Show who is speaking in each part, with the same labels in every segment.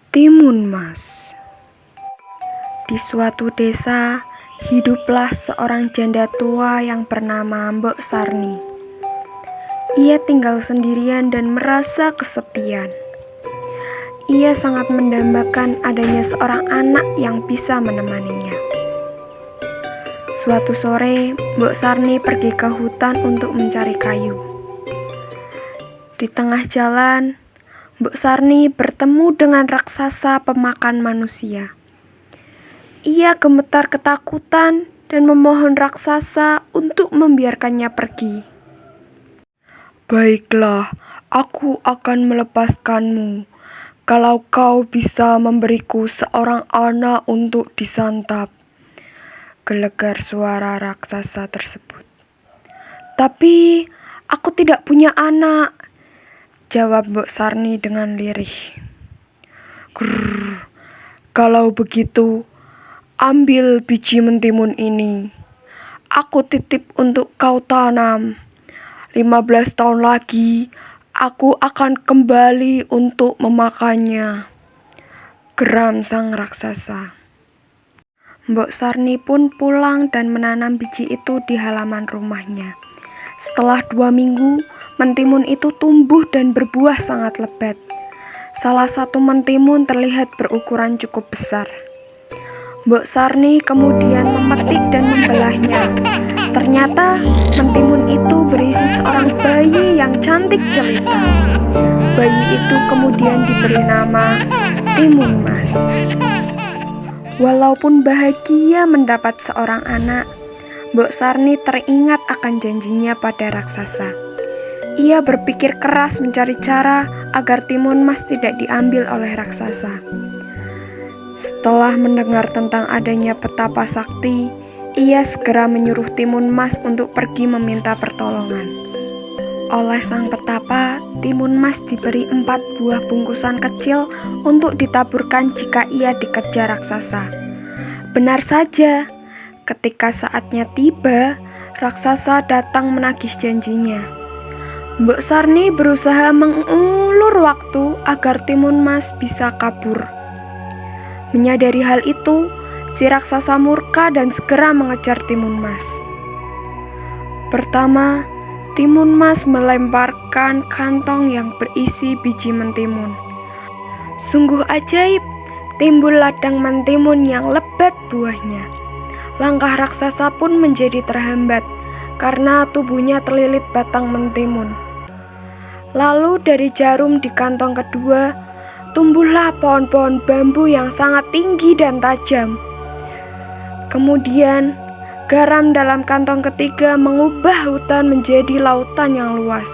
Speaker 1: Timun Mas. Di suatu desa, hiduplah seorang janda tua yang bernama Mbok Sarni. Ia tinggal sendirian dan merasa kesepian. Ia sangat mendambakan adanya seorang anak yang bisa menemaninya. Suatu sore, Mbok Sarni pergi ke hutan untuk mencari kayu. Di tengah jalan, Mbok Sarni bertemu dengan raksasa pemakan manusia. Ia gemetar ketakutan dan memohon raksasa untuk membiarkannya pergi.
Speaker 2: "Baiklah, aku akan melepaskanmu kalau kau bisa memberiku seorang anak untuk disantap," gelegar suara raksasa tersebut.
Speaker 1: "Tapi aku tidak punya anak," jawab Mbok Sarni dengan lirih.
Speaker 2: "Grrr, kalau begitu, ambil biji mentimun ini. Aku titip untuk kau tanam. 15 tahun lagi, aku akan kembali untuk memakannya," geram sang raksasa.
Speaker 1: Mbok Sarni pun pulang dan menanam biji itu di halaman rumahnya. Setelah 2 minggu, mentimun itu tumbuh dan berbuah sangat lebat. Salah satu mentimun terlihat berukuran cukup besar. Mbok Sarni kemudian memetik dan membelahnya. Ternyata mentimun itu berisi seorang bayi yang cantik jelita. Bayi itu kemudian diberi nama Timun Mas. Walaupun bahagia mendapat seorang anak, Mbok Sarni teringat akan janjinya pada raksasa. Ia berpikir keras mencari cara agar Timun Mas tidak diambil oleh raksasa. Setelah mendengar tentang adanya petapa sakti, ia segera menyuruh Timun Mas untuk pergi meminta pertolongan. Oleh sang petapa, Timun Mas diberi 4 buah bungkusan kecil untuk ditaburkan jika ia dikejar raksasa. Benar saja, ketika saatnya tiba, raksasa datang menagih janjinya. Mbok Sarni berusaha mengulur waktu agar Timun Mas bisa kabur. Menyadari hal itu, si raksasa murka dan segera mengejar Timun Mas. Pertama, Timun Mas melemparkan kantong yang berisi biji mentimun. Sungguh ajaib, timbul ladang mentimun yang lebat buahnya. Langkah raksasa pun menjadi terhambat karena tubuhnya terlilit batang mentimun. Lalu dari jarum di kantong kedua, tumbuhlah pohon-pohon bambu yang sangat tinggi dan tajam. Kemudian, garam dalam kantong ketiga mengubah hutan menjadi lautan yang luas.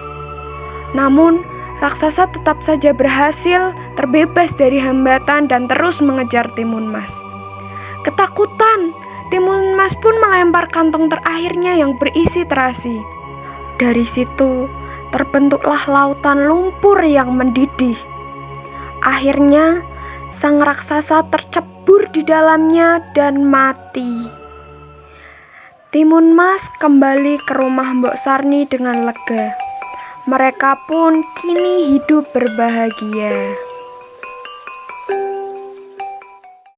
Speaker 1: Namun, raksasa tetap saja berhasil terbebas dari hambatan dan terus mengejar Timun Mas. Ketakutan, Timun Mas pun melempar kantong terakhirnya yang berisi terasi. Dari situ, terbentuklah lautan lumpur yang mendidih. Akhirnya, sang raksasa tercebur di dalamnya dan mati. Timun Mas kembali ke rumah Mbok Sarni dengan lega. Mereka pun kini hidup berbahagia.